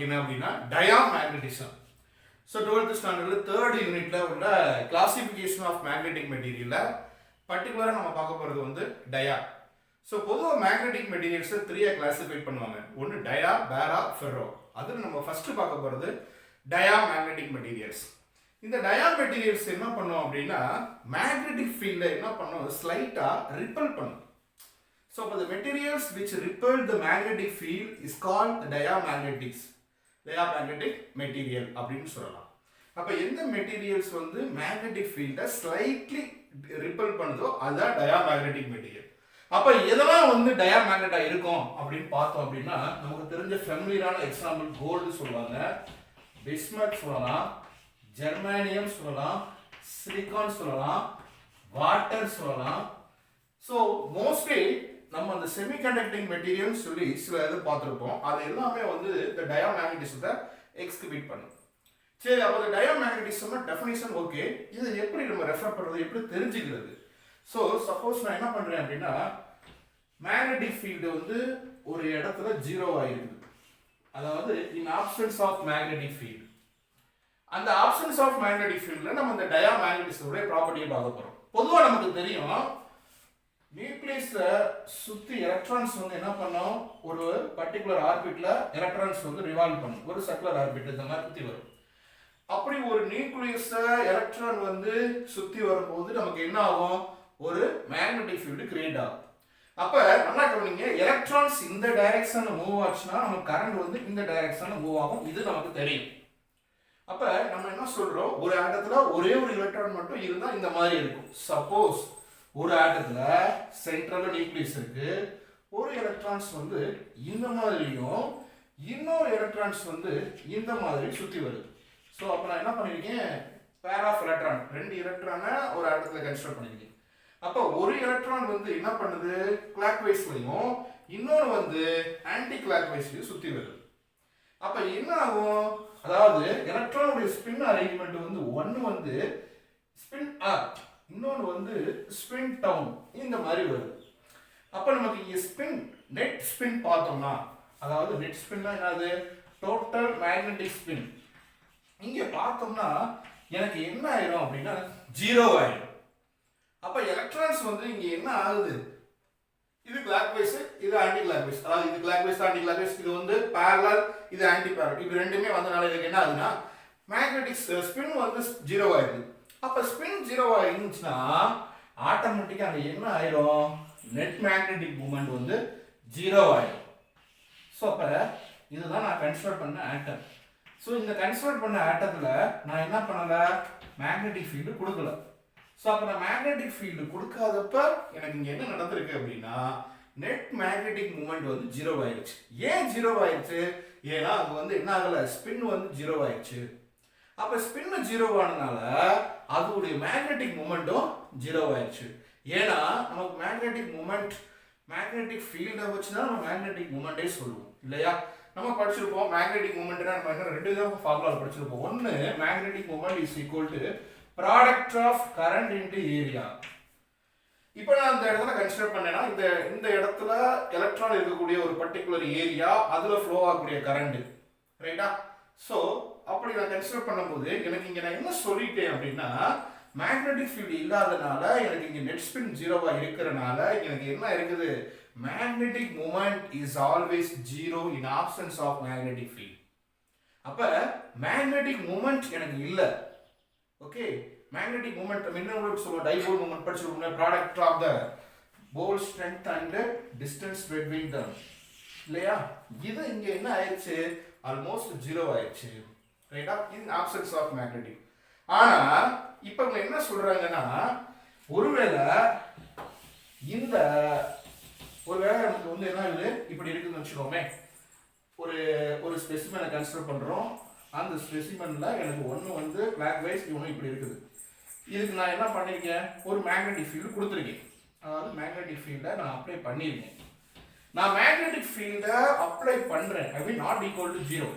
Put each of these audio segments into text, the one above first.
Topic என்ன அப்படின்னா டயாமேக்னட்டிசம். So 12th ஸ்டாண்டர்டில் 3rd யூனிட்ல உள்ள கிளாசிஃபிகேஷன் ஆஃப் மேக்னெட்டிக் மெட்டீரியலில் பர்டிகுலராக நம்ம பார்க்க போகிறது வந்து டயா. ஸோ பொதுவாக மேக்னெட்டிக் மெட்டீரியல்ஸை 3 கிளாஸிஃபை பண்ணுவாங்க. ஒன்று டயா, பேரா, ஃபெர்ரோ. அதில் நம்ம ஃபர்ஸ்ட் பார்க்க போகிறது டயா மேக்னெட்டிக் மெட்டீரியல்ஸ். இந்த டயா மெட்டீரியல்ஸ் என்ன பண்ணும் அப்படின்னா மேக்னெட்டிக் ஃபீல்டை என்ன பண்ணும், ஸ்லைட்டாக ரிப்பல் பண்ணும். So the materials which repel the magnetic field is called diamagnetic material அப்படின்னு சொல்லலாம். அப்ப எந்த மெட்டீரியல்ஸ் வந்து மேக்னெட்டிக் ஃபீல்டை ஸ்லைட்லி ரிப்பல் பண்ணுதோ அதுதான் டயாமேக்னெட்டிக் மெட்டீரியல். அப்ப எதெல்லாம் வந்து டயாமேக்னெட்டா இருக்கும் அப்படின்னு பார்த்தோம் அப்படின்னா நமக்கு தெரிஞ்ச ஃபெமிலியரான எக்ஸாம்பிள் கோல்டு சொல்லுவாங்க, பிஸ்மத் சொல்லலாம், ஜெர்மானியம் சொல்லலாம், சிலிகான் சொல்லலாம், வாட்டர் சொல்லலாம். ஸோ மோஸ்ட்லி நம்ம அந்த செமிகண்டக்டிங் மெட்டீரியல் சொல்லி சில இது பார்த்துருப்போம். அது எல்லாமே வந்து இந்த டயாமேக்னட்டிசத்தை எக்ஸ்கிபிட் பண்ணும். சரி, அப்போ இந்த டயாமேக்னட்டிசம்னா டெஃபினிஷன் ஓகே, இது எப்படி நம்ம ரெஃபர் பண்ணுறது, எப்படி தெரிஞ்சுக்கிறது? ஸோ சப்போஸ் நான் என்ன பண்ணுறேன் அப்படின்னா மேக்னெட்டிக் ஃபீல்டு வந்து ஒரு இடத்துல 0 ஆகிருக்குது, அதாவது இன் ஆப்சன்ஸ் ஆஃப் மேக்னெட்டிக் ஃபீல்டு. அந்த ஆப்சன்ஸ் ஆஃப் மேக்னெட்டிக் ஃபீல்டில் நம்ம இந்த டயாமேக்னட்டிசத்துடைய ப்ராப்பர்ட்டியை பார்க்க போகிறோம். பொதுவாக நமக்கு தெரியும் நியூக்ளியஸை சுற்றி எலக்ட்ரான்ஸ் வந்து என்ன பண்ணோம், ஒரு பர்டிகுலர் ஆர்பிட்ல எலக்ட்ரான்ஸ் வந்து ரிவால்வ் பண்ணும், ஒரு சர்க்குலர் ஆர்பிட் இந்த மாதிரி சுற்றி வரும். அப்படி ஒரு நியூக்ளியஸை எலக்ட்ரான் வந்து சுற்றி வரும்போது நமக்கு என்ன ஆகும், ஒரு மேக்னெட்டிக் ஃபீல்டு கிரியேட் ஆகும். அப்போ நல்லா கவனிங்க, எலக்ட்ரான்ஸ் இந்த டைரக்ஷன்ல மூவ் ஆச்சுன்னா நமக்கு கரண்ட் வந்து இந்த டைரக்ஷன்ல மூவ் ஆகும், இது நமக்கு தெரியும். அப்போ நம்ம என்ன சொல்றோம், ஒரு ஆட்டத்துல ஒரே ஒரு எலக்ட்ரான் மட்டும் இருந்தால் இந்த மாதிரி இருக்கும். சப்போஸ் ஒரு ஆட்டத்துல சென்ட்ரல் நியூக்ளியஸ் இருக்கு, ஒரு எலக்ட்ரான்ஸ் வந்து இந்த மாதிரியும் இன்னொரு எலக்ட்ரான்ஸ் வந்து இந்த மாதிரி சுத்தி வருது. ஸோ அப்போ நான் என்ன பண்ணிருக்கேன், பேர் ஆஃப் எலக்ட்ரான், 2 எலக்ட்ரானை ஒரு ஆட்டத்துல கன்சிடர் பண்ணிருக்கேன். அப்போ ஒரு எலக்ட்ரான் வந்து என்ன பண்ணுது, கிளாக் வைஸ்லையும் இன்னொரு வந்து ஆன்டி கிளாக் வைஸ்லையும் சுத்தி வருது. அப்ப என்ன ஆகும், அதாவது எலக்ட்ரானுடைய ஸ்பின் அரேஞ்ச்மெண்ட் வந்து ஒன்னு வந்து ஸ்பின் அப், இன்னொன்று வந்து ஸ்பின் டவுன், இந்த மாதிரி வருது. அப்போ நமக்கு இங்கே ஸ்பின் நெட் ஸ்பின் பார்த்தோம்னா, அதாவது நெட் ஸ்பின்னா என்னது, டோட்டல் மேக்னெட்டிக் ஸ்பின். இங்கே பார்த்தோம்னா எனக்கு என்ன ஆயிரும் அப்படின்னா 0 ஆயிடும். அப்போ எலக்ட்ரான்ஸ் வந்து இங்கே என்ன ஆகுது, இது கிளாக் வைஸ், இது ஆன்டி கிளாக் வைஸ், அதாவது இது clockwise anti clockwise, இது வந்து பேரலல், இது ஆன்டி பேரலல், இது ரெண்டுமே வந்தனால இதுக்கு என்ன ஆகுதுன்னா மேக்னெட்டிக் ஸ்பின் வந்து 0 ஆயிடுது. அப்ப ஸ்பின் 0 இருந்துச்சுன்னா ஆட்டோமேட்டிக்கா அங்க என்ன ஆயிரும், நெட் மேக்னெட்டிக் மூமெண்ட் வந்து 0 ஆயிடும். ஸோ அப்ப இதுதான் நான் கன்சிடர் பண்ண ஆட்டம். ஸோ இந்த கன்சிடர் பண்ண ஆட்டத்துல நான் என்ன பண்ணல, மேக்னெட்டிக் ஃபீல்டு கொடுக்கல. ஸோ அப்ப நான் மேக்னெட்டிக் ஃபீல்டு கொடுக்காதப்ப எனக்கு இங்க என்ன நடந்திருக்கு அப்படின்னா நெட் மேக்னெட்டிக் மூமெண்ட் வந்து 0 ஆயிடுச்சு. ஏன் 0 ஆயிடுச்சு, ஏன்னா அது வந்து என்ன ஆகல, ஸ்பின் வந்து 0 ஆயிடுச்சு. அப்ப ஸ்பின் 0 ஆனனால அதோடைய மேக்னெட்டிக் மூமெண்ட்டும் 0 ஆயிடுச்சு. ஏன்னா நமக்கு மேக்னெட்டிக் மூமெண்ட், மேக்னெட்டிக் ஃபீல்டை வச்சு தான் நம்ம மேக்னெட்டிக் மூமெண்டே சொல்லுவோம் இல்லையா. நம்ம படிச்சிருப்போம் மேக்னெட்டிக் மூமெண்ட்னா நம்ம 2 விதமான ஃபார்முலா படிச்சிருப்போம். ஒன்னு magnetic moment is equal to product of current into area. இப்போ நான் இந்த இடத்துல கன்சிடர் பண்ணேன்னா இந்த இடத்துல எலக்ட்ரான் இருக்கக்கூடிய ஒரு பர்டிகுலர் ஏரியா, அதுல ஃப்ளோ ஆகக்கூடிய கரண்ட், ரைட்டா. ஸோ அப்படி நான் கன்சிடர் பண்ணும்போது எனக்கு இங்க நான் என்ன சொல்லிட்டேன் அப்படின்னா மேக்னெட்டிக் ஃபீல்டு இல்லாதனால எனக்கு இங்க நெட் ஸ்பின் 0 இருக்கிறனால எனக்கு என்ன இருக்குது, magnetic moment is always 0 in absence of magnetic field. அப்ப மேக்னெட்டிக் மூமெண்ட் எனக்கு இல்ல. ஓகே, மேக்னெட்டிக் மூமெண்ட் என்ன சொல்லுவோம், டைபோல் மூமெண்ட் படிச்சிருக்கோம், product of the pole strength and distance between them இல்லையா. இது இங்க என்ன ஆயிடுச்சு, ஆல்மோஸ்ட் 0 ஆயிடுச்சு, ரைட்டா, இன் ஆப்சன்ஸ் ஆஃப் மேக்னெட்டிக். ஆனா இப்போ இவங்க என்ன சொல்றாங்கன்னா ஒருவேளை நமக்கு வந்து என்ன ஆகுது, இப்படி இருக்குன்னு வச்சுக்கோமே, ஒரு ஸ்பெசிமெனை கன்சிடர் பண்றோம். அந்த ஸ்பெசிமென்ல எனக்கு ஒன்று வந்து கிளாக் வைஸ், ஒன்று இப்படி இருக்குது. இதுக்கு நான் என்ன பண்ணியிருக்கேன், ஒரு மேக்னெட்டிக் ஃபீல்டு கொடுத்துருக்கேன், அதாவது மேக்னெட்டிக் ஃபீல்டை நான் அப்ளை பண்ணியிருக்கேன். நான் மேக்னெட்டிக் ஃபீல்டை அப்ளை பண்றேன், ஐ மீன் நாட் ஈக்குவல் டு 0.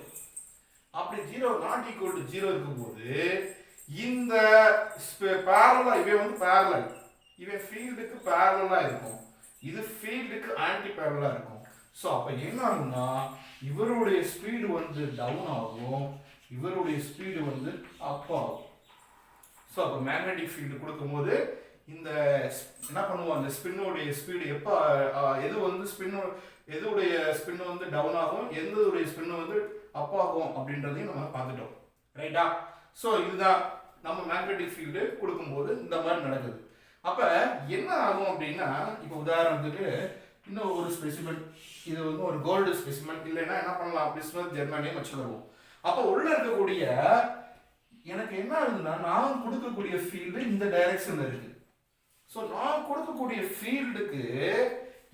அப்படி 0 நாட் ஈக்குவல் டு 0 இருக்கும்போது இந்த பேரலா, இவன் வந்து பேரலல், இவன் ஃபீல்டுக்கு பேரலா இருக்கும், இது ஃபீல்டுக்கு ஆன்டி பேரலா இருக்கும். ஸோ அப்போ என்ன ஆகும்னா இவருடைய ஸ்பீடு வந்து டவுன் ஆகும், இவருடைய ஸ்பீடு வந்து அப் ஆகும். ஸோ அப்போ மேக்னெட்டிக் ஃபீல்டு கொடுக்கும்போது இந்த என்ன பண்ணுவோம், அந்த ஸ்பின்னுடைய ஸ்பீடு எப்போ எது வந்து எதுடைய ஸ்பின் வந்து டவுன் ஆகும், எந்ததுடைய ஸ்பின் வந்து அப் ஆகும் அப்படின்றதையும் நம்ம பார்த்துட்டோம். ரைட்டா? ஸோ இதுதான் நம்ம மேக்னெட்டிக் ஃபீல்டு கொடுக்கும்போது இந்த மாதிரி நடக்குது. அப்போ என்ன ஆகும் அப்படின்னா, இப்போ உதாரணத்துக்கு இன்னும் ஒரு ஸ்பெசிமென், இது வந்து ஒரு கோல்டு ஸ்பெசிமென், இல்லைன்னா என்ன பண்ணலாம், பிஸ்மத் ஜெர்மானியம் வச்சுருவோம். அப்போ உள்ள இருக்கக்கூடிய எனக்கு என்ன ஆகுதுன்னா, நான் கொடுக்கக்கூடிய ஃபீல்டு இந்த டைரக்ஷன்ல இருக்கு. ஸோ நான் கொடுக்கக்கூடிய ஃபீல்டுக்கு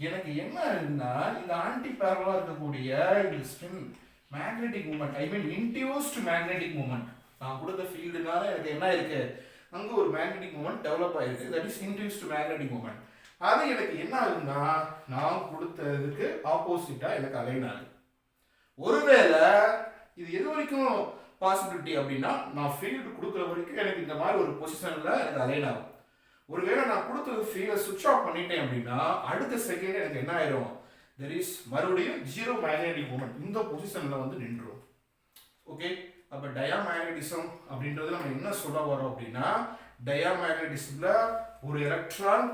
எனக்கு என்ன ஆகுதுன்னா, இந்த ஆன்டி பேரலா இருக்கக்கூடிய இந்த spin magnetic moment, I mean induced magnetic moment, நான் கொடுத்த ஃபீல்டுனால எனக்கு என்ன இருக்கு, அங்கே ஒரு மேக்னெட்டிக் மூமெண்ட் டெவலப் ஆயிருக்கு, that is induced magnetic moment. அது எனக்கு என்ன ஆகுதுன்னா, நான் கொடுத்ததுக்கு ஆப்போசிட்டா எனக்கு அலைன் ஆகுது. ஒருவேளை இது எது வரைக்கும் பாசிபிலிட்டி அப்படின்னா, நான் ஃபீல்டு கொடுக்குற வரைக்கும் எனக்கு இந்த மாதிரி ஒரு பொசிஷன்ல எனக்கு அலைன் ஆகும். ஒருவேளை நான் கொடுத்தது ஃபீல்டை சுவிட்ச் ஆஃப் பண்ணிட்டேன் அப்படின்னா, அடுத்த செகண்ட் எனக்கு என்ன ஆயிரும், தெர் இஸ் மறுபடியும் ஜீரோ மேக்னெட்டிக் மூமெண்ட் இந்த பொசிஷன்ல வந்து நின்றுடும். ஓகே, அப்போ டயாமேக்னட்டிசம் அப்படின்றது நம்ம என்ன சொல்ல வரோம் அப்படின்னா, டயாமேக்னட்டிசம்ல ஒரு எலக்ட்ரான்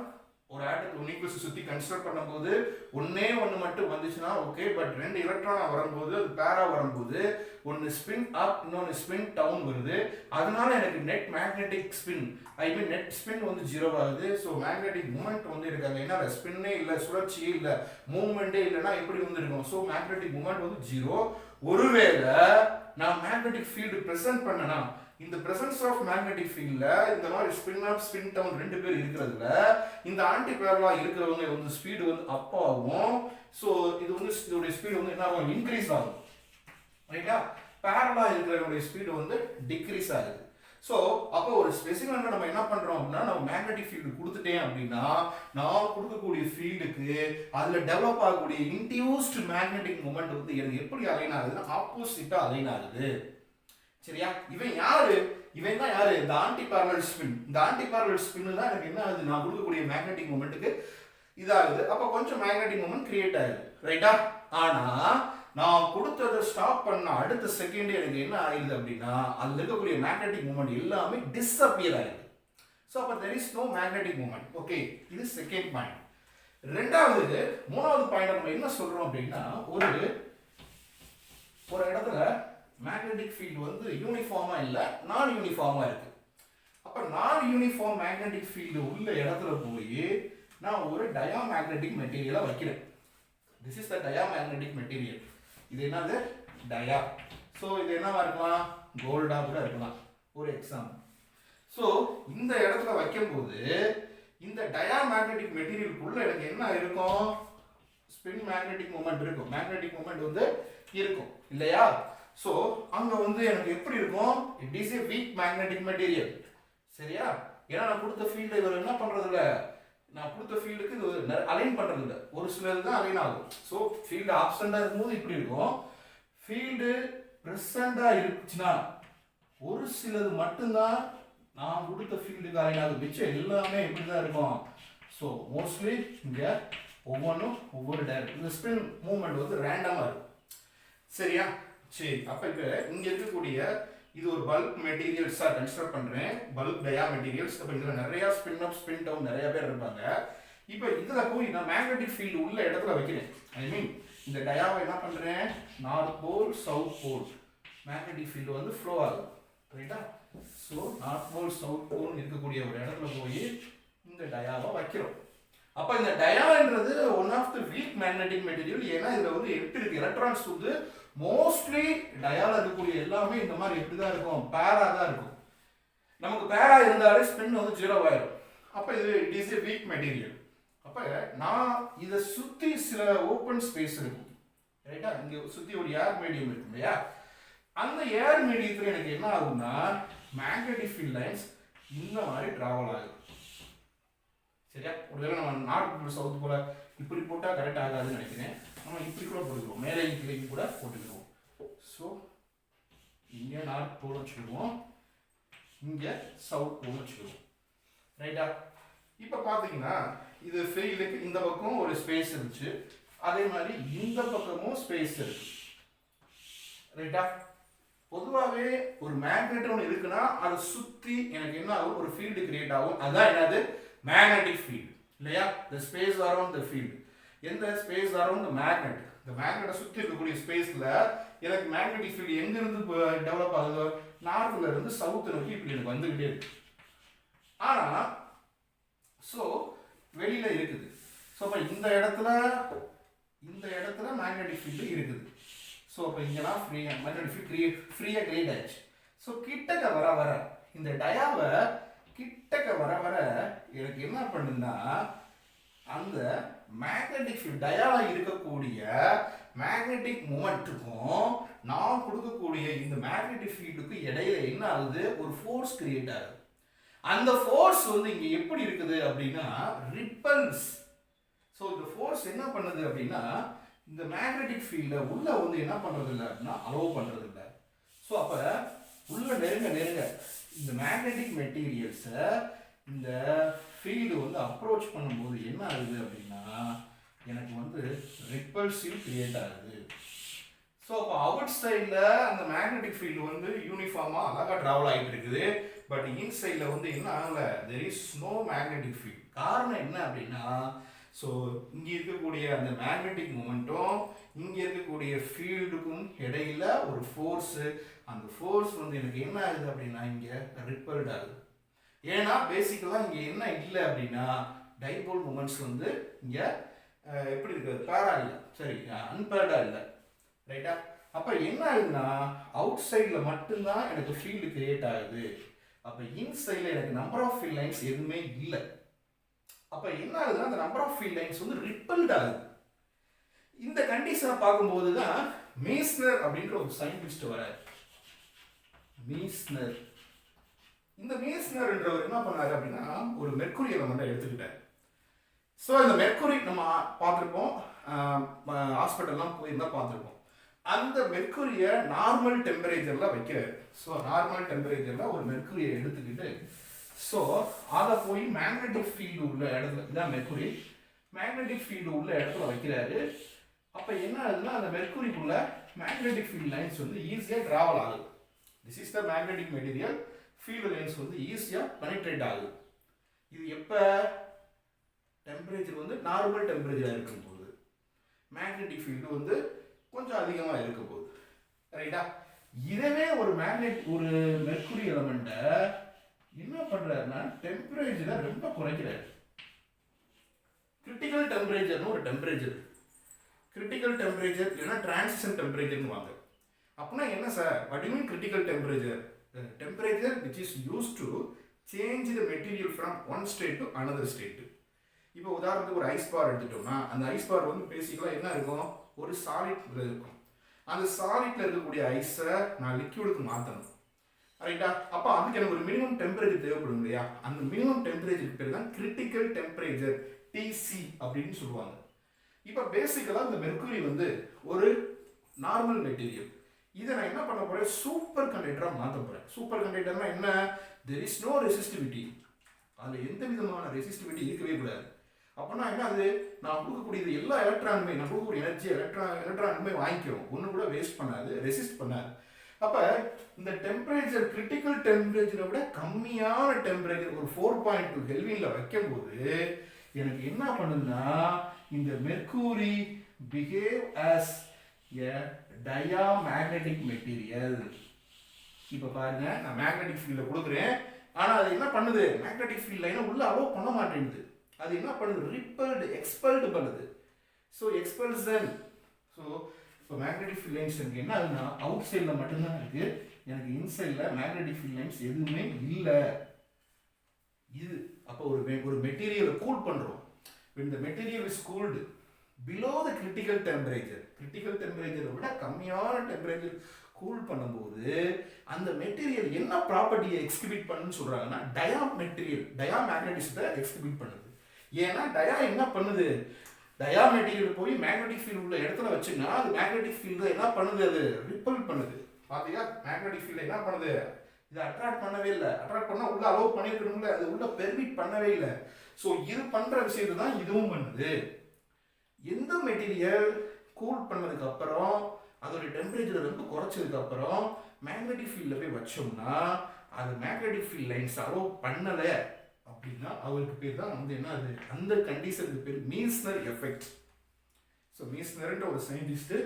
ஒரு ஆட்டத்தை நியூக்ளியஸ் சுற்றி கன்சிடர் பண்ணும்போது ஒன்னே ஒன்று மட்டும் வந்துச்சுன்னா ஓகே, பட் ரெண்டு எலக்ட்ரானாக வரும்போது அது பேரா வரும்போது ஒன்று ஸ்பின் அப் இன்னொன்று ஸ்பின் டவுன் வருது. அதனால எனக்கு நெட் மேக்னெட்டிக் ஸ்பின், ஐ மீன் நெட் ஸ்பின் வந்து ஜீரோ ஆகுது. ஸோ மேக்னெட்டிக் மூமெண்ட் வந்து இருக்காங்க, ஏன்னா ஸ்பின்னே இல்லை, சுழற்சியே இல்லை, மூவ்மெண்ட்டே இல்லைன்னா எப்படி வந்து இருக்கும். ஸோ மேக்னெட்டிக் மூமெண்ட் வந்து ஜீரோ. ஒருவேளை நான் மேக்னெட்டிக் ஃபீல்டு ப்ரெசென்ட் பண்ணனா, இந்த பிரசன்ஸ் ஆஃப் மேக்னெட்டிக் ஃபீல்ட்ல இந்த மாதிரி ஸ்பின் அப் ஸ்பின் டவுன் ரெண்டு பேர் இருக்கிறதுல இந்த ஆன்டி பேரலா இருக்கிறவங்க வந்து ஸ்பீடு வந்து அப் ஆகும். ஸோ இது வந்து இதோட ஸ்பீடு வந்து என்ன ஆகும், இன்க்ரீஸ் ஆகும். ரைட்டா? பேரலா இருக்கிறவங்களுடைய ஸ்பீடு வந்து டிக்ரீஸ் ஆகுது. ஸோ அப்போ ஒரு ஸ்பெசிமென்ல நம்ம என்ன பண்றோம் அப்படின்னா, நம்ம மேக்னெட்டிக் ஃபீல்டு கொடுத்துட்டேன் அப்படின்னா, நான் கொடுக்கக்கூடிய ஃபீல்டுக்கு அதுல டெவலப் ஆகக்கூடிய இன்டியூஸ்ட் மேக்னெட்டிக் மூமெண்ட் வந்து எனக்கு எப்படி அலைன் ஆகுதுன்னா ஆப்போசிட்டா அலைன் ஆகுது. சரியா? இவன் யாரு, இவன் தான் யாரு, இந்த ஆன்டி பேரலல் ஸ்பின். இந்த ஆன்டி பேரலல் ஸ்பின் தான் எனக்கு என்ன ஆகுது, நான் கொடுக்கக்கூடிய மேக்னெட்டிக் மூமெண்ட்டுக்கு இதாகுது. அப்போ கொஞ்சம் மேக்னெட்டிக் மூமெண்ட் கிரியேட் ஆகுது. ரைட்டா? ஆனா நான் கொடுத்ததை ஸ்டாப் பண்ண அடுத்த செகண்ட் எனக்கு என்ன ஆகுது அப்படின்னா, அதுல இருக்கக்கூடிய மேக்னெட்டிக் மூமெண்ட் எல்லாமே டிஸ்அப்பியர் ஆகுது. ஸோ அப்போ there is no magnetic moment. Okay, இது செகண்ட் பாயிண்ட். மூணாவது பாயிண்ட் நம்ம என்ன சொல்றோம் அப்படின்னா, ஒரு இடத்துல மேக்னெட்டிக் ஃபீல்டு வந்து யூனிஃபார்மா இல்லை, நான் யூனிஃபார்மா இருக்கு. அப்போ நான் யூனிஃபார்ம் மேக்னெட்டிக் ஃபீல்டு உள்ள இடத்துல போய் நான் ஒரு டயாமேக்னெட்டிக் மெட்டீரியலை வைக்கிறேன். This is the diamagnetic material. இது என்னது, டயா. ஸோ இது என்னவா இருக்கலாம், கோல்டா கூட இருக்கலாம், ஒரு எக்ஸாம்பிள். ஸோ இந்த இடத்துல வைக்கும்போது இந்த டயாமேக்னெட்டிக் மெட்டீரியலுக்குள்ள எனக்கு என்ன இருக்கும், ஸ்பின் மேக்னெட்டிக் மூமெண்ட் இருக்கும், மேக்னெட்டிக் மூமெண்ட் வந்து இருக்கும் இல்லையா? ஸோ அங்க வந்து எனக்கு எப்படி இருக்கும், it is a week magnetic material. சரியா? ஏன்னா நான் கொடுத்த ஃபீல்டு இவர் என்ன பண்றது இல்லை, நான் கொடுத்த ஃபீல்டுக்கு இது அலைன் பண்றது இல்லை, ஒரு சிலது தான் அலைன் ஆகும். ஸோ ஃபீல்டு ஆப்சண்டா இருக்கும்போது இப்படி இருக்கும், ஃபீல்டு ப்ரெசண்டா இருந்துச்சுன்னா ஒரு சிலது மட்டும்தான் நான் கொடுத்த ஃபீல்டுக்கு அலைன் ஆகும், மிச்சம் எல்லாமே இப்படி தான் இருக்கும். ஸோ மோஸ்ட்லி இங்கே ஒவ்வொன்றும் ஒவ்வொரு டைரக்ட், இந்த ஸ்பின் மூவ்மெண்ட் வந்து ரேண்டமா இருக்கும். சரியா? சரி, அப்ப இப்ப இங்க இருக்கக்கூடிய இது ஒரு பல்க் மெட்டீரியல்ஸா கன்சிடர் பண்றேன், பல்க் டயா மெட்டீரியல்ஸ். அப்ப இதுல நிறைய ஸ்பின் அப் ஸ்பின் டவுன் நிறைய பேர் இருப்பாங்க. இப்ப இதுல போய் நான் மேக்னெட்டிக் ஃபீல்டு உள்ள இடத்துல வைக்கிறேன். ஐ மீன் இந்த டயாவை என்ன பண்றேன், north pole south pole magnetic field வந்து ஃப்ளோ ஆகுது. ரைட்டா? So north pole south pole இருக்கக்கூடிய ஒரு இடத்துல போய் இந்த டயாவை வைக்கிறோம். அப்ப இந்த டயான்றது one of the weak magnetic material. ஏன்னா இதுல வந்து எப்படி இருக்கு, எலக்ட்ரான்ஸ் வந்து மோஸ்ட்லி டயால இருக்கக்கூடிய எல்லாமே இந்த மாதிரி எப்படி தான் இருக்கும், பேரா தான் இருக்கும். நமக்கு பேரா இருந்தாலே ஸ்பின் வந்து ஜீரோ ஆயிடும். அப்ப இது it is a week material. அப்ப நான் இதை சுத்தி சில ஓப்பன் ஸ்பேஸ் இருக்கும். ரைட்டா? இங்க சுத்தி ஒரு ஏர் மீடியம் இருக்கும் இல்லையா? அந்த ஏர் மீடியத்துல எனக்கு என்ன ஆகும்னா மேக்னெட்டிக் ஃபீல்ட் லைன்ஸ் இந்த மாதிரி டிராவல் ஆகுது. சரியா? ஒருவேளை நம்ம நார்த் சவுத் போல இப்படி போட்டா கரெக்ட் ஆகாதுன்னு நினைக்கிறேன். நம்ம இப்படி கூட போட்டுக்கிறோம், மேலே கீழே கூட போட்டுக்கிறோம். ஸோ இங்கே நார்த் போல் வச்சுக்கிடுவோம், இங்கே சவுத் போல் வச்சுக்கிடுவோம். ரைட்டா? இப்போ பார்த்தீங்கன்னா இது ஃபீல்டுக்கு இந்த பக்கம் ஒரு ஸ்பேஸ் இருந்துச்சு, அதே மாதிரி இந்த பக்கமும் ஸ்பேஸ் இருக்கு. ரைட்டா? பொதுவாகவே ஒரு மேக்னெட் ஒன்று இருக்குன்னா அதை சுற்றி எனக்கு என்ன ஆகும், ஒரு ஃபீல்டு கிரியேட் ஆகும். அதான் என்னது, மேக்னெட்டிக் ஃபீல்டு இல்லையா? The space around the field. எந்த ஸ்பேஸ் அரௌண்ட் த மேக்னெட், இந்த மேக்னெட்டை சுற்றி இருக்கக்கூடிய ஸ்பேஸில் எனக்கு மேக்னெட்டிக் ஃபீல்டு எங்கிருந்து டெவலப் ஆகுது, நார்த்ல இருந்து சவுத் நோக்கி இப்படி எனக்கு வந்துகிட்டே இருக்கு. ஆனால் ஸோ வெளியில இருக்குது. ஸோ அப்போ இந்த இடத்துல மேக்னெட்டிக் ஃபீல்டு இருக்குது. ஸோ அப்போ இங்கெல்லாம் மேக்னெட்டிக் ஃபீல்டு ஃப்ரீயாக கிரியேட் ஆயிடுச்சு. ஸோ கிட்டக்க வர இந்த டயாவை கிட்டக்க வர எனக்கு என்ன பண்ணுன்னா அந்த மேக்னெட்டிக் ஃபீல்டு டயால இருக்கக்கூடிய மேக்னெட்டிக் மூமெண்ட்டுக்கும் நான் கொடுக்கக்கூடிய இந்த மேக்னெட்டிக் ஃபீல்டுக்கு இடையில என்ன ஆகுது, ஒரு ஃபோர்ஸ் கிரியேட் ஆகுது. அந்த ஃபோர்ஸ் வந்து இங்க எப்படி இருக்குது அப்படின்னா ரிப்பல்ஸ். ஸோ இந்த ஃபோர்ஸ் என்ன பண்ணுது அப்படின்னா இந்த மேக்னெட்டிக் ஃபீல்டை உள்ள வந்து என்ன பண்றது இல்லை அப்படின்னா அலோவ் பண்றது இல்லை. ஸோ அப்போ உள்ள நெருங்க இந்த மேக்னெட்டிக் மெட்டீரியல்ஸை இந்த ஃபீல்டு வந்து அப்ரோச் பண்ணும்போது என்ன ஆகுது அப்படின்னா எனக்கு வந்து ரிப்பல்சிவ் கிரியேட் ஆகுது. ஸோ அப்போ அவுட் சைடில் அந்த மேக்னெட்டிக் ஃபீல்டு வந்து யூனிஃபார்மாக அழகாக ட்ராவல் ஆகிட்டு இருக்குது. பட் இன்சைடில் வந்து என்ன ஆகலை, there is no magnetic field. காரணம் என்ன அப்படின்னா ஸோ இங்கே இருக்கக்கூடிய அந்த மேக்னெட்டிக் மூமெண்ட்டும் இங்கே இருக்கக்கூடிய ஃபீல்டுக்கும் இடையில ஒரு ஃபோர்ஸு, அந்த ஃபோர்ஸ் வந்து எனக்கு என்ன ஆகுது அப்படின்னா இங்கே ரிப்பல்ட் ஆகுது. ஏன்னா பேசிக்கலாக இங்கே என்ன இல்லை அப்படின்னா டைபோல் மூமெண்ட்ஸ் வந்து இங்கே எப்படி இருக்குது, பேரா இல்லை, சரி அன்பேர்டா இல்லை. ரைட்டா? அப்போ என்ன ஆகுதுன்னா அவுட் சைடில் மட்டும்தான் எனக்கு ஃபீல்டு கிரியேட் ஆகுது. அப்போ இன்சைடில் எனக்கு நம்பர் ஆஃப் ஃபீல்ட் லைன்ஸ் எதுவுமே இல்லை. அப்போ என்ன ஆகுதுன்னா அந்த நம்பர் ஆஃப் ஃபீல்ட் லைன்ஸ் வந்து ரிப்பல்ட் ஆகுது. இந்த கண்டிஷனை பார்க்கும்போது தான் மீஸ்னர் அப்படின்ற ஒரு சயின்டிஸ்ட் வராரு. மீஸ்னர், இந்த மீஸ்னர்ன்றவர் என்ன பண்ணாரு அப்படின்னா ஒரு மெர்க்குரி எலமெண்ட்டை எடுத்துக்கிட்டார். ஸோ இந்த மெர்க்குரி நம்ம பார்த்துருப்போம், ஹாஸ்பிட்டல்லாம் போயிருந்தா பார்த்துருப்போம். அந்த மெர்க்குரியை நார்மல் டெம்பரேச்சரில் வைக்கிறார். ஸோ நார்மல் டெம்பரேச்சரில் ஒரு மெர்க்குரியை எடுத்துக்கிட்டு ஸோ அதை போய் மேக்னெட்டிக் ஃபீல்டு உள்ள இடத்துல, இதான் மெர்க்குரி, மேக்னெட்டிக் ஃபீல்டு உள்ள இடத்துல வைக்கிறாரு. அப்போ என்ன ஆகுதுன்னா அந்த மெர்க்குரிக்குள்ள மேக்னெட்டிக் ஃபீல்ட் லைன்ஸ் வந்து ஈஸியாக ட்ராவல் ஆகுது. This is the magnetic material. Field lines வந்து ஈஸியாக பெனிட்ரேட் ஆகுது. இது எப்போ, டெம்பரேச்சர் வந்து நார்மல் டெம்பரேச்சராக இருக்கும்போது, மேக்னெட்டிக் ஃபீல்டு வந்து கொஞ்சம் அதிகமாக இருக்க போகுது. ரைட்டா? இதவே ஒரு மெர்க்குரி எலமெண்ட்டை என்ன பண்றாருன்னா டெம்பரேச்சரை ரொம்ப குறைக்கிறாரு. கிரிட்டிக்கல் டெம்பரேச்சர்னு ஒரு டெம்பரேச்சர், கிரிட்டிக்கல் டெம்பரேச்சர் இல்லைன்னா டிரான்சிஷன் டெம்பரேச்சர்னு வாங்க. அப்படின்னா என்ன sir, what you mean critical temperature? Temperature which is use to change the material from one state to another state. இப்போ உதாரணத்துக்கு ஒரு ஐஸ் பார் எடுத்துட்டோம்னா அந்த ஐஸ் பார் வந்து பேசிக்கலாக என்ன இருக்கும், ஒரு சாலிட்ல இருக்கும். அந்த சாலிட்ல இருக்கக்கூடிய ஐஸை நான் லிக்யூடுக்கு மாற்றணும். ரைட்டா? அப்போ அதுக்கு எனக்கு ஒரு மினிமம் டெம்பரேச்சர் தேவைப்படும் இல்லையா? அந்த மினிமம் டெம்பரேச்சருக்கு பேர் தான் கிரிட்டிக்கல் டெம்பரேச்சர், டிசி அப்படின்னு சொல்லுவாங்க. இப்போ பேசிக்கலாக இந்த மெர்க்குரி வந்து ஒரு நார்மல் மெட்டீரியல். இதை நான் என்ன பண்ண போறேன், சூப்பர் கண்டக்டராக மாற்ற போறேன். சூப்பர் கண்டக்டர்னா என்ன, தெர் இஸ் நோ ரெசிஸ்டிவிட்டி, அதில் எந்த விதமான ரெசிஸ்டிவிட்டி இருக்கவே கூடாது. அப்படின்னா என்ன, அது நான் கொடுக்கக்கூடியது எல்லா எலக்ட்ரானுமே, நான் கொடுக்கக்கூடிய எனர்ஜி எலக்ட்ரானுமே வாங்கிக்கிறோம், ஒன்று கூட வேஸ்ட் பண்ணாது, ரெசிஸ்ட் பண்ணாது. அப்போ இந்த டெம்பரேச்சர் கிரிட்டிக்கல் டெம்பரேச்சரை விட கம்மியான டெம்பரேச்சர் ஒரு 4.2 கெல்வின்ல வைக்கும்போது எனக்கு என்ன பண்ணுதுன்னா இந்த mercury behave as a diamagnetic material. இப்போ பாருங்க, நான் மேக்னெட்டிக் ஃபீல்டில் கொடுக்குறேன், ஆனால் அது என்ன பண்ணுது, மேக்னெட்டிக் ஃபீல்ட் லைனை உள்ள அலோவ் பண்ண மாட்டேங்குது. அது என்ன பண்ணுது, ரிப்பல்டு, எக்ஸ்பெல்டு பண்ணுது. ஸோ எக்ஸ்பெல்சன். ஸோ இப்போ மேக்னெட்டிக் ஃபீல்ட் லைன்ஸ் எனக்கு என்ன ஆகுதுன்னா அவுட் சைடில் மட்டும்தான் இருக்கு, எனக்கு இன்சைடில் மேக்னெட்டிக் ஃபீல்ட் லைன்ஸ் எதுவுமே இல்லை. இது அப்போ ஒரு மெட்டீரியலை கூல் பண்ணுறோம். இந்த material is cooled below the critical temperature, critical டெம்பரேச்சரை விட கம்மியான டெம்பரேச்சர் கூல் பண்ணும்போது அந்த மெட்டீரியல் என்ன ப்ராப்பர்ட்டியை எக்ஸ்கிபிட் பண்ணுன்னு சொல்றாங்கன்னா டயாமேக்னெட்டிசத்தை எக்ஸ்கிபிட் பண்ணுது. ஏன்னா டயா என்ன பண்ணுது, டயா மெட்டீரியல் போய் மேக்னெட்டிக் ஃபீல்டு உள்ள இடத்துல வச்சுன்னா அது மேக்னெட்டிக் ஃபீல்டு என்ன பண்ணுது, அது ரிப்பல் பண்ணுது. பாத்தீங்களா, மேக்னெட்டிக் ஃபீல்டு என்ன பண்ணுது, இதை அட்ராக்ட் பண்ணவே இல்லை. அட்ராக்ட் பண்ணா உள்ள அலோவ் பண்ணிருக்கணும்ல, அது உள்ள பெர்மிட் பண்ணவே இல்லை. ஸோ இது பண்ற விஷயத்தை தான் இதுவும் பண்ணுது. எந்த மெட்டீரியல் கூல் பண்ணதுக்கு அப்புறம் அதோட டெம்பரேச்சர் ரொம்ப குறைச்சதுக்கு அப்புறம் மேக்னெட்டிக் ஃபீல்டில் போய் வச்சோம்னா அது மேக்னெட்டிக் ஃபீல்ட் லைன்ஸ் அலோவ் பண்ணலை அப்படின்னா அவருக்கு பேர் தான் வந்து என்ன அது அந்த கண்டிஷனுக்கு பேர் மீஸ்னர் எஃபெக்ட். ஸோ மீஸ்னர்ன்ற ஒரு சயின்டிஸ்ட்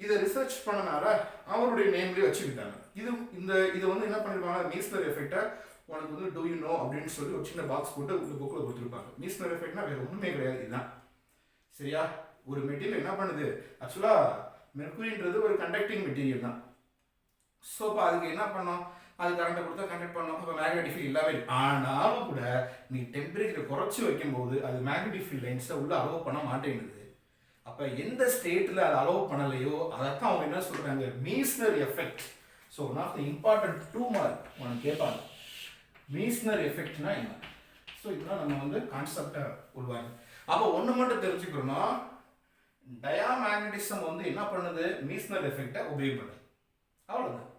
இதை ரிசர்ச் பண்ணனால அவருடைய நேம்லேயே வச்சுக்கிட்டாங்க. இது வந்து என்ன பண்ணிருப்பாங்க, மீஸ்னர் எஃபெக்டை உனக்கு வந்து டூ யூ நோ அப்படின்னு சொல்லி ஒரு சின்ன பாக்ஸ் போட்டு இந்த புக்கில் கொடுத்துருப்பாங்க. மீஸ்னர் எஃபெக்ட்னா வேற ஒன்றுமே கிடையாது, இதுதான். சரியா? ஒரு மெட்டீரியல் என்ன பண்ணுது, ஆக்சுவலாக மெர்குரின்றது ஒரு கண்டக்டிங் மெட்டீரியல் தான். ஸோ இப்போ அதுக்கு என்ன பண்ணோம், அது கரண்ட்டை கொடுத்தா கண்டக்ட் பண்ணோம். அப்போ மேக்னெட்டிக் ஃபீல்ட் இல்லாமல் இருக்கு. ஆனாலும் கூட நீ டெம்பரேச்சரை குறைச்சி வைக்கும்போது அது மேக்னெட்டிக் ஃபீல்ட் லைன்ஸை உள்ள அலோவ் பண்ண மாட்டேங்குது. அப்போ எந்த ஸ்டேட்டில் அதை அலோவ் பண்ணலையோ அதைத்தான் அவங்க என்ன சொல்கிறாங்க, Meissner effect. So one of the important 2 mark உனக்கு கேட்பாங்க, மீஸ்னர் எஃபெக்ட்னா என்ன. ஸோ இதெல்லாம் நம்ம வந்து கான்செப்டை உள்வாங்க. அப்போ ஒன்று மட்டும் தெரிஞ்சுக்கணும்னா, டயாமேக்னட்டிசம் வந்து என்ன பண்ணுது, மீஸ்னர் எஃபெக்டை ஒபே பண்ணுது, அவ்வளோதான்.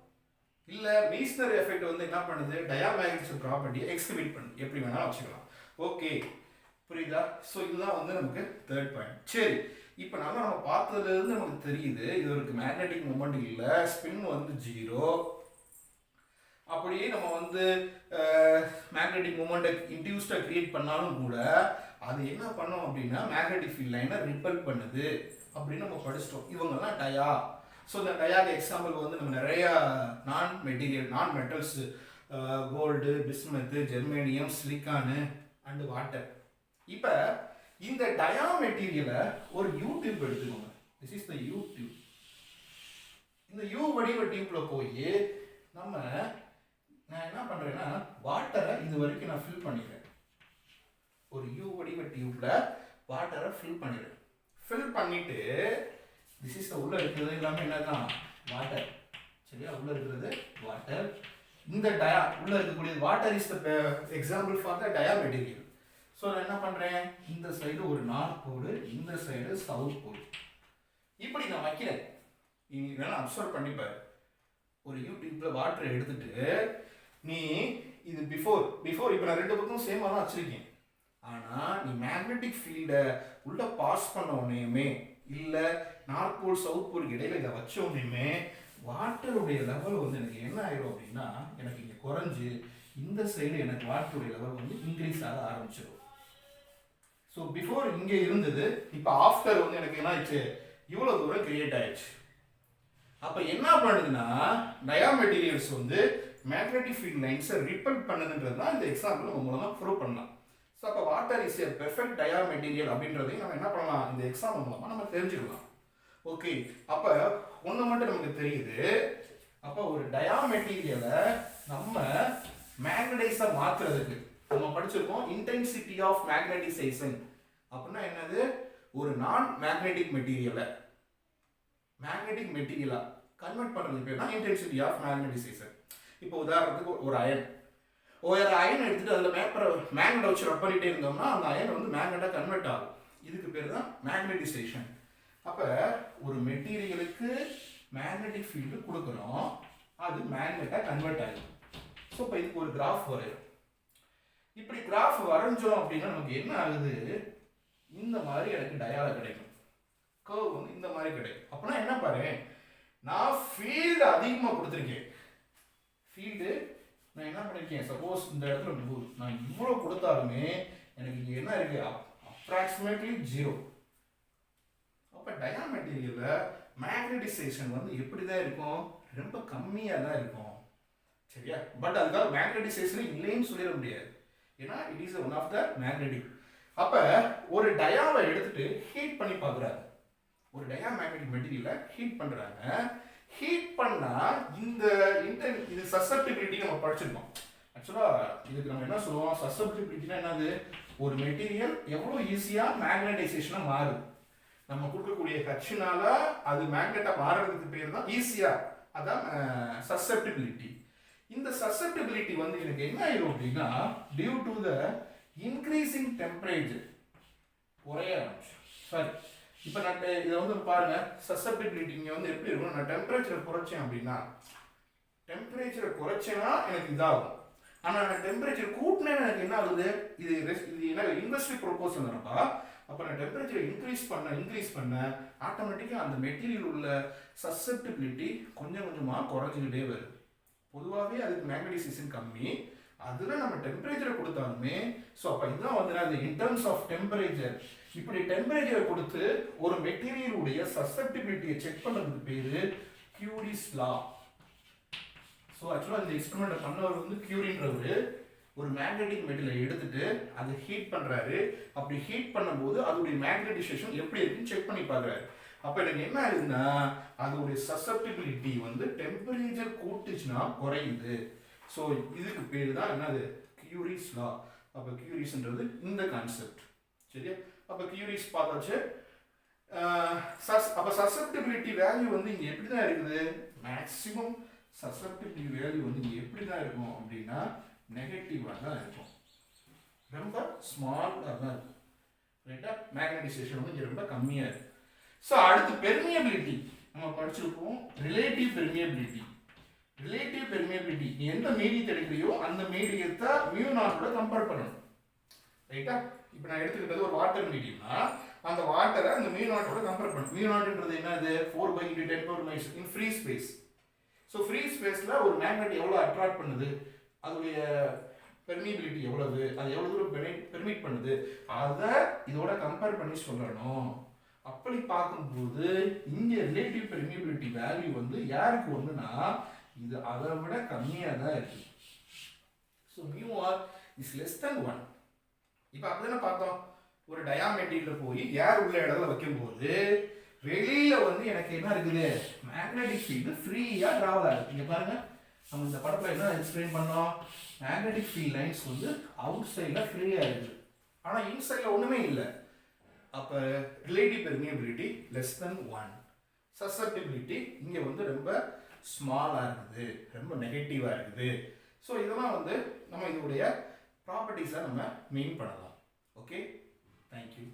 இல்லை மீஸ்னர் எஃபெக்ட் வந்து என்ன பண்ணுது, டயாமேக்னட்டிசம் ப்ராப்பர்ட்டியை எக்ஸிபிட் பண்ணுது. எப்படி வேணாலும் வச்சுக்கலாம். ஓகே, புரியுதா? ஸோ இதுதான் வந்து நமக்கு 3rd பாயிண்ட். சரி, இப்போ நம்ம பார்த்ததுலேருந்து நமக்கு தெரியுது இது ஒரு மேக்னெட்டிக் மூமெண்ட் இல்லை, ஸ்பின் வந்து 0. அப்படியே நம்ம வந்து மேக்னெட்டிக் மூமெண்ட்டை இன்டியூஸ்டாக கிரியேட் பண்ணாலும் கூட அது என்ன பண்ணோம் அப்படின்னா மேக்னெட்டிக் ஃபீல்ட் லைனை ரிப்பல் பண்ணுது அப்படின்னு நம்ம படிச்சிட்டோம். இவங்கெல்லாம் டயா. ஸோ இந்த டயாக்கு எக்ஸாம்பிள் வந்து நம்ம நிறையா நான் metals, gold, bismuth, germanium, silicon and water. இப்போ இந்த டயா மெட்டீரியலை ஒரு யூ டியூப் எடுத்துக்கோங்க. This is the U tube. இந்த யூ வடிவ டியூப்ல போய் நான் என்ன பண்றேன்னா வாட்டரை இது வரைக்கும் நான் ஃபில் பண்ணிடுறேன். ஒரு யூ வடிவ டியூப்ல வாட்டரை ஃபில் பண்ணிடுறேன். ஃபில் பண்ணிட்டு திஸ் இஸ் உள்ள இருக்கிறது எல்லாமே என்னதான் வாட்டர். சரியா? உள்ள இருக்கிறது வாட்டர். இந்த டயா உள்ள இருக்கக்கூடிய water is the example for the dia material. So நான் என்ன பண்ணுறேன், இந்த சைடு ஒரு நார்த் போர்டு, இந்த சைடு சவுத் போர்டு, இப்படி நான் வைக்கிறேன். நீ வேணா அப்சர்வ் பண்ணிப்பாரு. ஒரு யூடியூப்ல வாட்டரை எடுத்துட்டு நீ இது பிஃபோர் இப்போ நான் 2 பக்கம் சேமாக தான் வச்சிருக்கேன். ஆனால் நீ மேக்னெட்டிக் ஃபீல்டை உள்ள பாஸ் பண்ண உடனேயுமே இல்லை நார்த் போல் சவுத் போலுக்கு இடையில இதை வச்ச உடனேயுமே வாட்டருடைய லெவல் வந்து எனக்கு என்ன ஆயிடும் அப்படின்னா, எனக்கு இங்கே குறைஞ்சு இந்த சைடு எனக்கு வாட்டருடைய லெவல் வந்து இன்க்ரீஸ் ஆக ஆரம்பிச்சிடும். ஸோ பிஃபோர் இங்கே இருந்தது, இப்போ ஆஃப்டர் வந்து எனக்கு என்ன ஆயிடுச்சு, இவ்வளோ தூரம் கிரியேட் ஆயிடுச்சு. அப்போ என்ன பண்ணுதுன்னா டயா மெட்டீரியல்ஸ் வந்து மேக்னெட்டிக் ஃபீல்ட் லைன்ஸை ரிப்பல் பண்ணுதுன்றது தான் இந்த எக்ஸாம்பிள் நம்ம மூலமாக ப்ரூவ் பண்ணலாம். ஸோ அப்போ water is a perfect dia material அப்படின்றதையும் நம்ம என்ன பண்ணலாம், இந்த எக்ஸாம்பிள் மூலமாக நம்ம தெரிஞ்சுக்கலாம். ஓகே, அப்போ ஒன்று மட்டும் நமக்கு தெரியுது. அப்போ ஒரு டயா மெட்டீரியலை நம்ம மேக்னடைஸாக மாற்றுறதுக்கு நம்ம படிச்சிருக்கோம் இன்டென்சிட்டி ஆஃப் மேக்னடைசேஷன் அப்படின்னா என்னது, ஒரு நான் மேக்னெட்டிக் மெட்டீரியலை மேக்னெட்டிக் மெட்டீரியலா கன்வெர்ட் பண்ணுறது பேர் தான் இன்டென்சிட்டி ஆஃப் மேக்னடைசேஷன். இப்போ உதாரணத்துக்கு ஒரு அயன் எடுத்துட்டு அதில் மேக்னெட்டை வச்சு ரப் பண்ணிட்டே இருந்தோம்னா அந்த அயன் வந்து மேக்னெட்டாக கன்வெர்ட் ஆகும். இதுக்கு பேர் தான் மேக்னடைசேஷன். அப்போ ஒரு மெட்டீரியலுக்கு மேக்னெட்டிக் ஃபீல்டு கொடுக்குறோம், அது மேக்னெட்டாக கன்வெர்ட் ஆகும். ஸோ இப்போ இதுக்கு ஒரு கிராஃப் வரையும். இப்படி கிராஃப் வரைஞ்சோம் அப்படின்னா நமக்கு என்ன ஆகுது, இந்த மாதிரி எனக்கு டயால கிடைக்கும். கர்வ் வந்து இந்த மாதிரி கிடைக்கும். அப்படின்னா என்ன பாரு, நான் ஃபீல்டு அதிகமாக கொடுத்துருக்கேன். ஃபீல்டு நான் என்ன பண்ணியிருக்கேன், சப்போஸ் இந்த இடத்துல நான் இவ்வளோ கொடுத்தாலுமே எனக்கு இங்கே என்ன இருக்கு, அப்ராக்சிமேட்லி 0. அப்போ டயா மெட்டீரியலில் மேக்னடைசேஷன் வந்து எப்படி தான் இருக்கும், ரொம்ப கம்மியாக தான் இருக்கும். சரியா? பட் அதுக்காக மேக்னடைசேஷன் இல்லைன்னு சொல்லிட முடியாது. ஏன்னா it is one of the magnetic. அப்போ ஒரு டயாவை எடுத்துட்டு ஹீட் பண்ணி பார்க்குறாங்க. ஒரு டயா மேக்னெட்டிக் மெட்டீரியலை ஹீட் பண்ணுறாங்க. ஹீட் பண்ணால் இது சசப்டிபிலிட்டி நம்ம படிச்சிருக்கோம். ஆக்சுவலாக இதுக்கு நம்ம என்ன சொல்லுவோம், சசப்டிபிலிட்டினா என்னது, ஒரு மெட்டீரியல் எவ்வளோ ஈஸியாக மேக்னடைசேஷனாக மாறுது. நம்ம கொடுக்கக்கூடிய ஹச்சினால அது மேக்னெட்டாக மாறுறதுக்கு பேர் தான் ஈஸியாக, அதான் சசப்டிபிலிட்டி. இந்த சசப்டிபிலிட்டி வந்து எனக்கு என்ன ஆயிடும் அப்படின்னா, due to the increasing temperature குறைய ஆரம்பிச்சு. சரி, இப்போ நான் இதை வந்து பாருங்க, சசப்டிபிலிட்டி இங்கே வந்து எப்படி இருக்கும், நான் டெம்பரேச்சரை குறைச்சேன் அப்படின்னா, டெம்பரேச்சரை குறைச்சேன்னா எனக்கு இதாகும். ஆனால் நான் டெம்பரேச்சர் கூட்டினே எனக்கு என்ன ஆகுது, இது என்ன இன்வெர்ஸ்லி ப்ரொபோர்ஷனல் தானப்பா. அப்போ நான் டெம்பரேச்சர் இன்க்ரீஸ் பண்ண ஆட்டோமேட்டிக்காக அந்த மெட்டீரியல் உள்ள சசெப்டிபிலிட்டி கொஞ்சம் கொஞ்சமாக குறைஞ்சிக்கிட்டே வருது. பொதுவாகவே அதுக்கு மேக்னடைசேஷன் கம்மி, அதில் நம்ம டெம்பரேச்சரை கொடுத்தாலுமே. ஸோ அப்போ இதுதான் வந்து அது இன் டர்ம்ஸ் ஆஃப் டெம்பரேச்சர். இப்படி டெம்பரேச்சரை கொடுத்து ஒரு மெட்டீரியலுடைய சசெப்டிபிலிட்டியை செக் பண்ணுறதுக்கு பேர் கியூரிஸ் லா. ஸோ ஆக்சுவலாக இந்த எக்ஸ்பெரிமெண்ட் பண்ணவர் வந்து கியூரின்றவர் ஒரு மேக்னெட்டிக் மெட்டீரியலை எடுத்துட்டு அதை ஹீட் பண்ணுறாரு. அப்படி ஹீட் பண்ணும்போது அதோடைய மேக்னடைசேஷன் எப்படி இருக்குன்னு செக் பண்ணி பார்க்குறாரு. அப்போ எனக்கு என்ன ஆகுதுன்னா அதோடைய சசெப்டிபிலிட்டி வந்து டெம்பரேச்சர் கூட்டுச்சுன்னா குறையுது. ஸோ இதுக்கு பேர் தான் என்னது, கியூரிஸ் லா. அப்போ கியூரிஸ்ன்றது இந்த கான்செப்ட். சரியா? அப்போ கியூரிஸ் பார்த்தாச்சு. அப்போ சசெப்டிபிலிட்டி வேல்யூ வந்து இங்கே எப்படி தான் இருக்குது, மேக்ஸிமம் சசெப்டிபிலிட்டி வேல்யூ வந்து இங்கே எப்படி தான் இருக்கும் அப்படின்னா நெகட்டிவாக தான் இருக்கும், ரொம்ப ஸ்மாலாக தான் இருக்கும். ரைட்டா? மேக்னடைசேஷன் வந்து இங்கே ரொம்ப கம்மியாக இருக்கு. ஸோ அடுத்து பெர்மியபிலிட்டி நம்ம படிச்சிருப்போம். Relative permeability. ரிலேட்டிவ் பெர்மியபிலிட்டி நீ எந்த மீடியத்தை எடுக்கிறியோ அந்த மீடியத்தை μ0 கம்பேர் பண்ணணும். ரைட்டா? இப்போ நான் எடுத்துக்கிட்டது ஒரு வாட்டர் மீடியம்னா அந்த வாட்டரை அந்த μ0 கம்பேர் பண்ணணும். μ0ன்றது என்னது, 4/10⁻⁻⁻⁻⁻⁻⁻⁻⁻⁻⁻⁻⁻⁻⁻⁻⁻⁻⁻⁻⁻⁻⁻⁻⁻⁻⁻⁻⁻⁻⁻⁻⁻⁻⁻⁻⁻⁻⁻⁻⁻⁻⁻⁻⁻⁻⁻⁻⁻⁻⁻⁻⁻⁻⁻⁻⁻⁻⁻⁻⁻⁻⁻⁻⁻⁻⁻⁻⁻⁻⁻⁻⁻⁻பெர்மியபிலிட்டி எவ்வளவு, அது எவ்வளவு தூரம் பெர்மிட் பண்ணுது அதை இதோட கம்பேர் பண்ணி சொல்லணும். அப்படி பார்க்கும்போது இங்க ரிலேட்டிவ் பெர்மியபிலிட்டி வேல்யூ வந்து யாருக்கு ஒண்ணுனா இது அதை விட கம்மியாக தான் இருக்கு. So μr is less than 1. இப்போ அப்படிதானே பார்த்தோம், ஒரு டயாமெட்ரியில் போய் ஏர் உள்ள இடத்துல வைக்கும்போது வெளியில வந்து எனக்கு என்ன இருக்குது, மேக்னெட்டிக் ஃபீல்டு ஃப்ரீயா டிராவல் ஆகுது. இங்க பாருங்க, நம்ம இந்த படத்துல என்ன எக்ஸ்பிளைன் பண்ணோம், மேக்னெட்டிக் ஃபீல்ட் லைன்ஸ் வந்து அவுட் சைட்ல ஃப்ரீயா இருக்குது, ஆனா இன்சைட்ல ஒண்ணுமே இல்லை. அப்ப ரிலேட்டிவ் பெர்மியபிலிட்டி லெஸ் தென் 1. சசெப்டிபிலிட்டி இங்க வந்து ரொம்ப ஸ்மாலா இருக்குது, ரொம்ப நெகட்டிவா இருக்குது. ஸோ இதெல்லாம் வந்து நம்ம இதோடைய ப்ராப்பர்ட்டிஸை நம்ம மீன் பண்ணலாம். Okay, thank you.